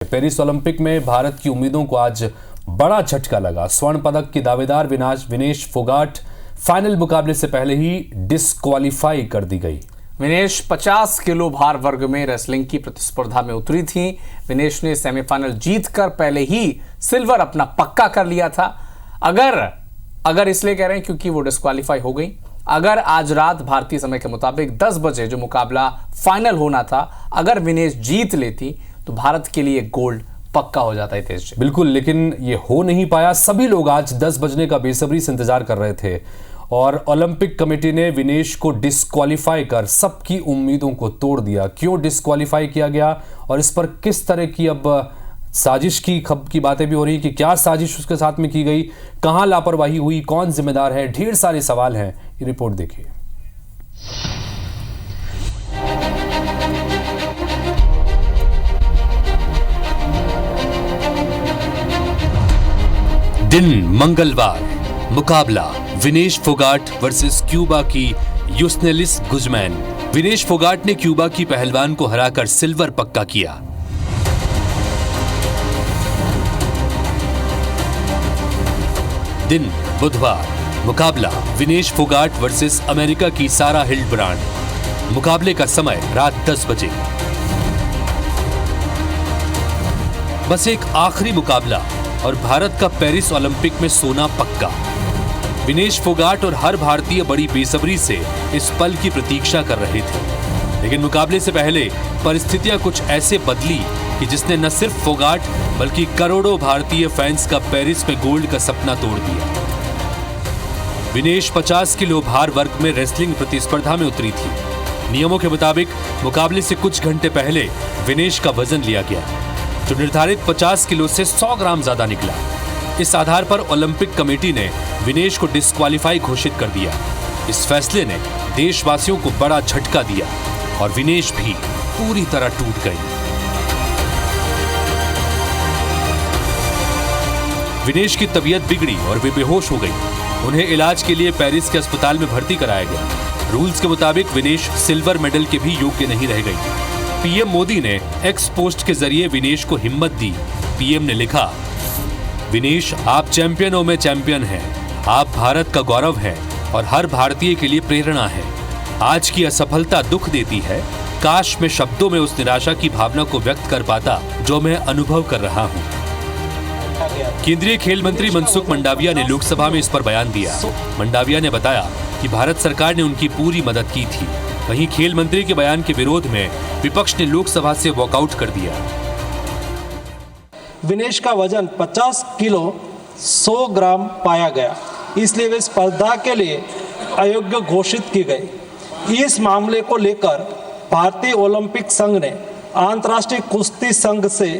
Paris Olympic में भारत की उम्मीदों को आज बड़ा झटका लगा। स्वर्ण पदक की दावेदार विनेश फोगाट फाइनल मुकाबले से पहले ही डिस्क्वालीफाई कर दी गई। विनेश 50 किलो भार वर्ग में रेसलिंग की प्रतिस्पर्धा में उतरी थी। विनेश ने सेमीफाइनल जीतकर पहले ही सिल्वर अपना पक्का कर लिया था। अगर इसलिए कह रहे हैं क्योंकि वो डिस्क्वालीफाई हो गई। अगर आज रात भारतीय समय के मुताबिक 10 बजे जो मुकाबला फाइनल होना था, अगर विनेश जीत लेती तो भारत के लिए गोल्ड पक्का हो जाता है। तेज बिल्कुल, लेकिन ये हो नहीं पाया। सभी लोग आज 10 बजने का बेसब्री से इंतजार कर रहे थे और ओलंपिक कमेटी ने विनेश को डिस्क्वालीफाई कर सबकी उम्मीदों को तोड़ दिया। क्यों डिस्क्वालीफाई किया गया और इस पर किस तरह की अब साजिश की बातें भी हो रही कि क्या साजिश उसके साथ में की गई, कहां लापरवाही हुई, कौन जिम्मेदार है, ढेर सारे सवाल हैं। ये रिपोर्ट देखिए। दिन मंगलवार, मुकाबला विनेश फोगाट वर्सेस क्यूबा की यूस्नेलिस गुजमैन। विनेश फोगाट ने क्यूबा की पहलवान को हराकर सिल्वर पक्का किया। दिन बुधवार, मुकाबला विनेश फोगाट वर्सेस अमेरिका की सारा हिल्डब्रांड। मुकाबले का समय रात 10 बजे। बस एक आखिरी मुकाबला और भारत का पेरिस ओलंपिक में सोना पक्का। विनेश फोगाट और हर भारतीय बड़ी बेसब्री से इस पल की प्रतीक्षा कर रहे थे, लेकिन मुकाबले से पहले परिस्थितियां कुछ ऐसे बदली कि जिसने न सिर्फ फोगाट बल्कि करोड़ों भारतीय फैंस का पेरिस में गोल्ड का सपना तोड़ दिया। विनेश 50 किलो भार वर्ग में रेसलिंग प्रतिस्पर्धा में उतरी थी। नियमों के मुताबिक मुकाबले से कुछ घंटे पहले विनेश का वजन लिया गया, जो निर्धारित 50 किलो से 100 ग्राम ज्यादा निकला। इस आधार पर ओलंपिक कमेटी ने विनेश को डिस्क्वालीफाई घोषित कर दिया। इस फैसले ने देशवासियों को बड़ा झटका दिया और विनेश भी पूरी तरह टूट गई। विनेश की तबीयत बिगड़ी और वे बेहोश हो गई। उन्हें इलाज के लिए पेरिस के अस्पताल में भर्ती कराया गया। रूल्स के मुताबिक विनेश सिल्वर मेडल के भी योग्य नहीं रह गई। पीएम मोदी ने एक्स पोस्ट के जरिए विनेश को हिम्मत दी। पीएम ने लिखा, विनेश, आप चैंपियनों में चैंपियन हैं। आप भारत का गौरव हैं और हर भारतीय के लिए प्रेरणा है। आज की असफलता दुख देती है। काश मैं शब्दों में उस निराशा की भावना को व्यक्त कर पाता जो मैं अनुभव कर रहा हूँ। केंद्रीय खेल मंत्री मनसुख मंडाविया ने लोकसभा में इस पर बयान दिया। मंडाविया ने बताया कि भारत सरकार ने उनकी पूरी मदद की थी। वहीं खेल मंत्री के बयान के विरोध में विपक्ष ने लोकसभा से वॉकआउट कर दिया। विनेश का वजन 50 किलो 100 ग्राम पाया गया, इसलिए वे स्पर्धा के लिए अयोग्य घोषित की गई। इस मामले को लेकर भारतीय ओलंपिक संघ ने अंतर्राष्ट्रीय कुश्ती संघ से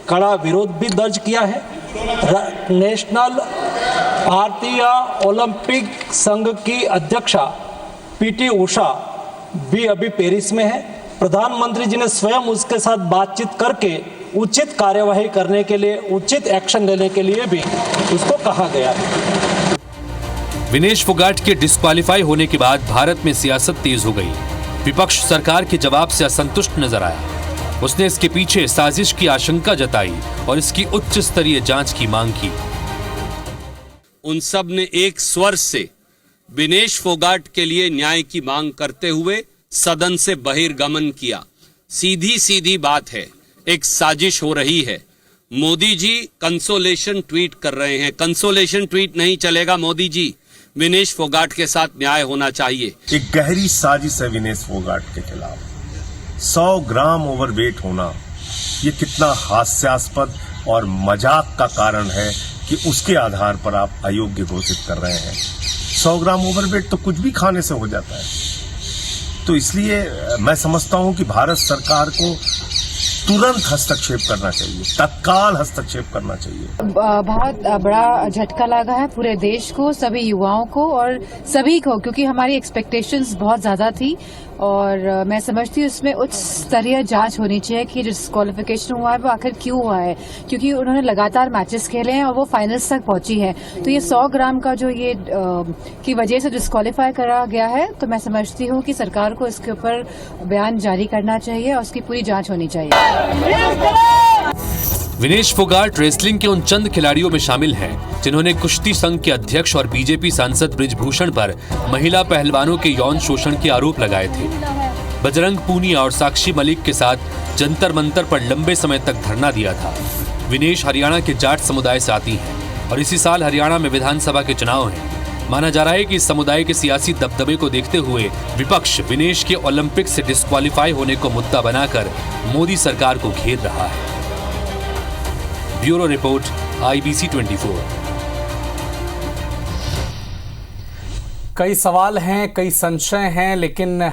कड़ा विरोध भी दर्ज किया है। नेशनल भारतीय ओलंपिक संघ की अध्यक्षा पीटी उषा भी अभी पेरिस में है। प्रधानमंत्री जी ने स्वयं उसके साथ बातचीत करके उचित कार्यवाही करने के लिए, उचित एक्शन लेने के लिए भी उसको कहा गया है। विनेश फोगाट के डिस्क्वालीफाई होने के बाद भारत में सियासत तेज हो गई। विपक्ष सरकार के जवाब से असंतुष्ट नजर आया। उसने इसके पीछे साजिश की आशंका जताई और इसकी उच्च स्तरीय जांच की मांग की। उन सब ने एक स्वर से विनेश फोगाट के लिए न्याय की मांग करते हुए सदन से बहिर्गमन किया। सीधी सीधी बात है, एक साजिश हो रही है। मोदी जी कंसोलेशन ट्वीट कर रहे हैं। कंसोलेशन ट्वीट नहीं चलेगा मोदी जी, विनेश फोगाट के साथ न्याय होना चाहिए। एक गहरी साजिश है विनेश फोगाट के खिलाफ। 100 ग्राम ओवरवेट होना ये कितना हास्यास्पद और मजाक का कारण है कि उसके आधार पर आप अयोग्य घोषित कर रहे हैं। 100 ग्राम ओवरवेट तो कुछ भी खाने से हो जाता है। तो इसलिए मैं समझता हूं कि भारत सरकार को तुरंत हस्तक्षेप करना चाहिए, तत्काल हस्तक्षेप करना चाहिए। बहुत बड़ा झटका लगा है पूरे देश को, सभी युवाओं को और सभी को, क्योंकि हमारी एक्सपेक्टेशंस बहुत ज्यादा थी और मैं समझती हूँ इसमें उच्च स्तरीय जांच होनी चाहिए कि डिस्क्वालिफिकेशन हुआ है वो आखिर क्यों हुआ है, क्योंकि उन्होंने लगातार मैचेस खेले हैं और वो फाइनल्स तक पहुंची है। तो ये 100 ग्राम का जो ये की वजह से डिस्क्वालीफाई करा गया है, तो मैं समझती हूँ कि सरकार को इसके ऊपर बयान जारी करना चाहिए और उसकी पूरी जांच होनी चाहिए। विनेश फोगाट रेसलिंग के उन चंद खिलाड़ियों में शामिल हैं जिन्होंने कुश्ती संघ के अध्यक्ष और बीजेपी सांसद बृजभूषण पर महिला पहलवानों के यौन शोषण के आरोप लगाए थे। बजरंग पूनिया और साक्षी मलिक के साथ जंतर मंतर पर लंबे समय तक धरना दिया था। विनेश हरियाणा के जाट समुदाय से आती हैं और इसी साल हरियाणा में विधानसभा के चुनाव हैं। माना जा रहा है कि इस समुदाय के सियासी दबदबे को देखते हुए विपक्ष विनेश के ओलंपिक से डिस्क्वालीफाई होने को मुद्दा बनाकर मोदी सरकार को घेर रहा है। Bureau report, IBC 24। कई सवाल हैं, कई संशय हैं, लेकिन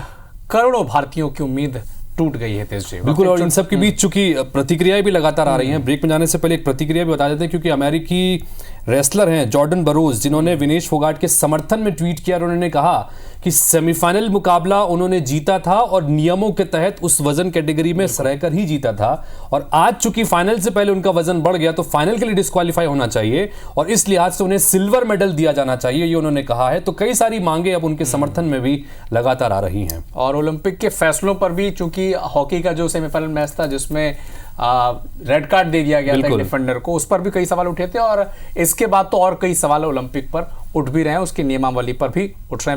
करोड़ों भारतीयों की उम्मीद टूट गई है तेज जी। बिल्कुल, और इन सब के बीच चूंकि प्रतिक्रियाएं भी लगातार आ रही हैं, ब्रेक में जाने से पहले एक प्रतिक्रिया भी बता देते हैं, क्योंकि अमेरिकी रेसलर हैं जॉर्डन बरोज, जिन्होंने विनेश फोगाट के समर्थन में ट्वीट किया और उन्होंने कहा कि सेमीफाइनल मुकाबला उन्होंने जीता था और नियमों के तहत उस वजन कैटेगरी में रहकर ही जीता था, और आज चूंकि फाइनल से पहले उनका वजन बढ़ गया तो फाइनल के लिए डिस्क्वालीफाई होना चाहिए और इस लिहाज से उन्हें सिल्वर मेडल दिया जाना चाहिए, ये उन्होंने कहा है। तो कई सारी मांगे अब उनके समर्थन में भी लगातार आ रही हैं। और ओलंपिक के फैसलों पर भी, चूंकि हॉकी का जो सेमीफाइनल मैच था जिसमें रेड कार्ड दे दिया गया था डिफेंडर को, उस पर भी कई सवाल उठे थे और इसके बाद तो और कई सवाल ओलंपिक पर उठ भी रहे हैं, उसकी नियमावली पर भी उठ रहे हैं।